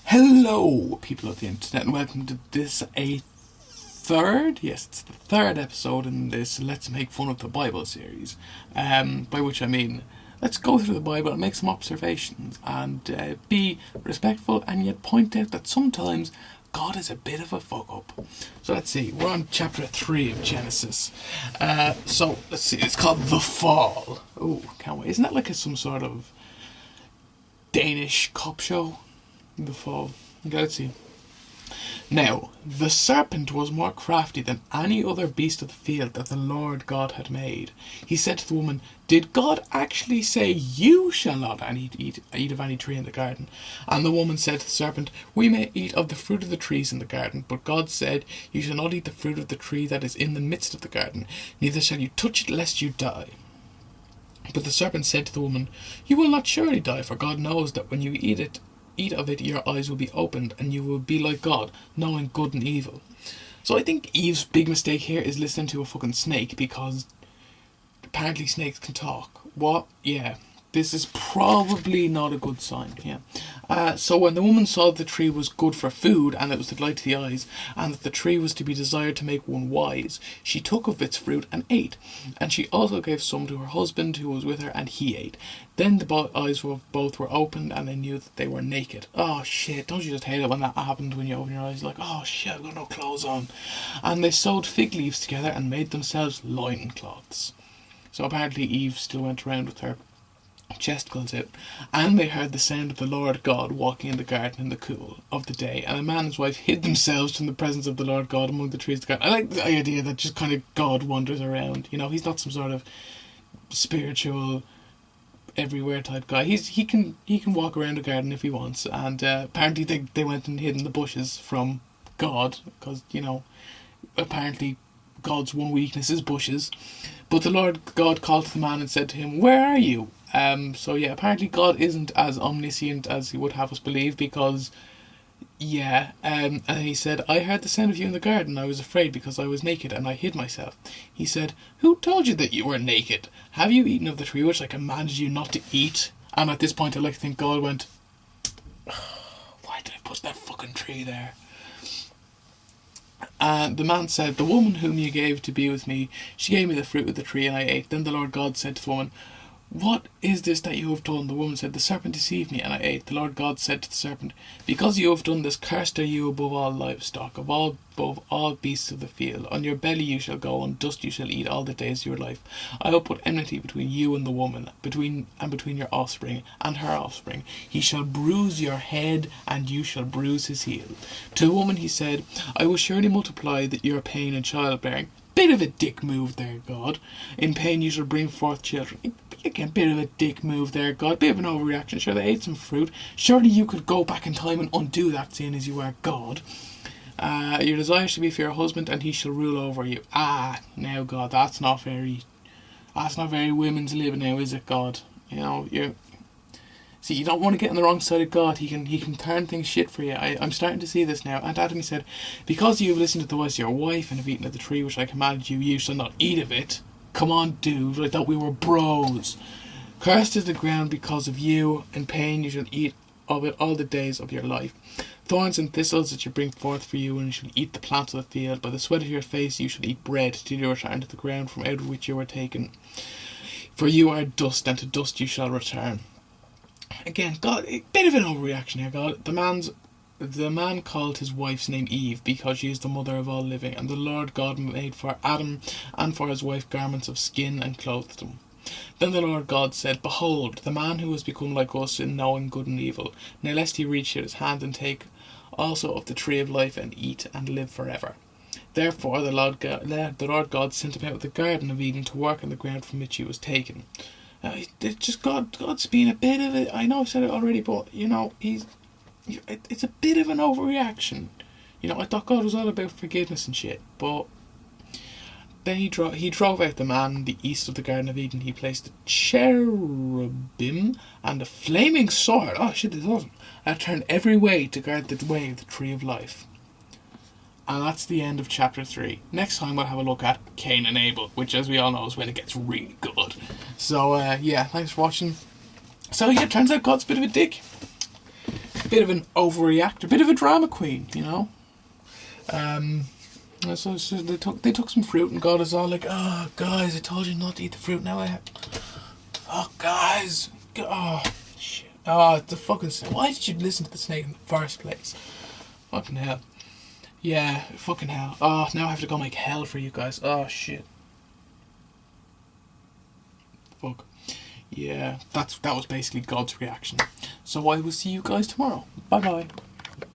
Hello, people of the internet, and welcome to this third, yes, it's the third episode in this Let's Make Fun of the Bible series, by which I mean, let's go through the Bible and make some observations, and be respectful, and yet point out that sometimes God is a bit of a fuck-up. So let's see, we're on chapter 3 of Genesis, so let's see, it's called The Fall. Oh, can't wait, isn't that like some sort of Danish cop show? The Fall. Okay, let's see. Now, the serpent was more crafty than any other beast of the field that the Lord God had made. He said to the woman, "Did God actually say, 'You shall not eat of any tree in the garden?' And the woman said to the serpent, 'We may eat of the fruit of the trees in the garden, but God said, You shall not eat the fruit of the tree that is in the midst of the garden, neither shall you touch it lest you die.' But the serpent said to the woman, 'You will not surely die, for God knows that when you eat of it, your eyes will be opened, and you will be like God, knowing good and evil.'" So I think Eve's big mistake here is listening to a fucking snake, because apparently snakes can talk. What? Yeah. This is probably not a good sign, yeah. So when the woman saw that the tree was good for food, and it was the delight to the eyes, and that the tree was to be desired to make one wise, she took of its fruit and ate. And she also gave some to her husband who was with her, and he ate. Then the eyes of both were opened, and they knew that they were naked. Oh shit, don't you just hate it when that happens, when you open your eyes, like, oh shit, I've got no clothes on. And they sewed fig leaves together and made themselves loincloths. So apparently Eve still went around with her chesticles out, and they heard the sound of the Lord God walking in the garden in the cool of the day, and a man and his wife hid themselves from the presence of the Lord God among the trees of the garden. I like the idea that just kind of God wanders around, you know, he's not some sort of spiritual everywhere type guy. He can walk around the garden if he wants, and apparently they went and hid in the bushes from God, because, you know, apparently God's one weakness is bushes. But the Lord God called to the man and said to him, "Where are you?" So yeah, apparently God isn't as omniscient as he would have us believe, because yeah, and he said, "I heard the sound of you in the garden. I was afraid because I was naked and I hid myself." He said, "Who told you that you were naked? Have you eaten of the tree which I commanded you not to eat?" And at this point I like to think God went, "Why did I put that fucking tree there?" And the man said, "The woman whom you gave to be with me, she gave me the fruit of the tree and I ate." Then the Lord God said to the woman, "What is this that you have done?" The woman said, "The serpent deceived me and I ate." The Lord God said to the serpent, "Because you have done this, cursed are you above all livestock, above all beasts of the field. On your belly you shall go, and dust you shall eat all the days of your life. I will put enmity between you and the woman, between your offspring and her offspring. He shall bruise your head, and you shall bruise his heel." To the woman he said, "I will surely multiply your pain in childbearing." Bit of a dick move there, God. "In pain you shall bring forth children." Again, bit of a dick move there, God. Bit of an overreaction. Sure, they ate some fruit. Surely you could go back in time and undo that, seeing as you are God. "Your desire shall be for your husband, and he shall rule over you." Now, God, that's not very women's living now, is it, God? You know, you don't want to get on the wrong side of God. He can turn things shit for you. I'm starting to see this now. And Adam said, "Because you have listened to the voice of your wife and have eaten of the tree which I commanded you, you shall not eat of it." Come on, dude. I thought we were bros. "Cursed is the ground because of you. In pain you shall eat of it all the days of your life. Thorns and thistles that you bring forth for you, and you shall eat the plants of the field. By the sweat of your face you shall eat bread, till you return to the ground from out of which you were taken. For you are dust, and to dust you shall return." Again, God, a bit of an overreaction here, God. The man called his wife's name Eve, because she is the mother of all living. And the Lord God made for Adam and for his wife garments of skin and clothed them. Then the Lord God said, "Behold, the man who has become like us in knowing good and evil. Now lest he reach out his hand and take also of the tree of life and eat and live forever." Therefore the Lord God sent him out of the garden of Eden to work on the ground from which he was taken. It's just God's being a bit of it. I know I've said it already, but you know, it's a bit of an overreaction. You know, I thought God was all about forgiveness and shit, but then he drove out the man in the east of the Garden of Eden. He placed a cherubim and a flaming sword. Oh shit, this is awesome. That turned every way to guard the way of the tree of life. And that's the end of chapter 3. Next time we'll have a look at Cain and Abel, which, as we all know, is when it gets really good. So yeah, thanks for watching. So yeah, turns out God's a bit of a dick. bit of an overreactor, bit of a drama queen, you know. So they took some fruit, and God is all like, "Oh, guys, I told you not to eat the fruit. Now I have. Oh, guys, oh shit. Oh, the fucking. Why did you listen to the snake in the first place? Fucking hell. Yeah, fucking hell. Oh, now I have to go make hell for you guys. Oh shit. Fuck. Yeah, that was basically God's reaction. So I will see you guys tomorrow. Bye bye.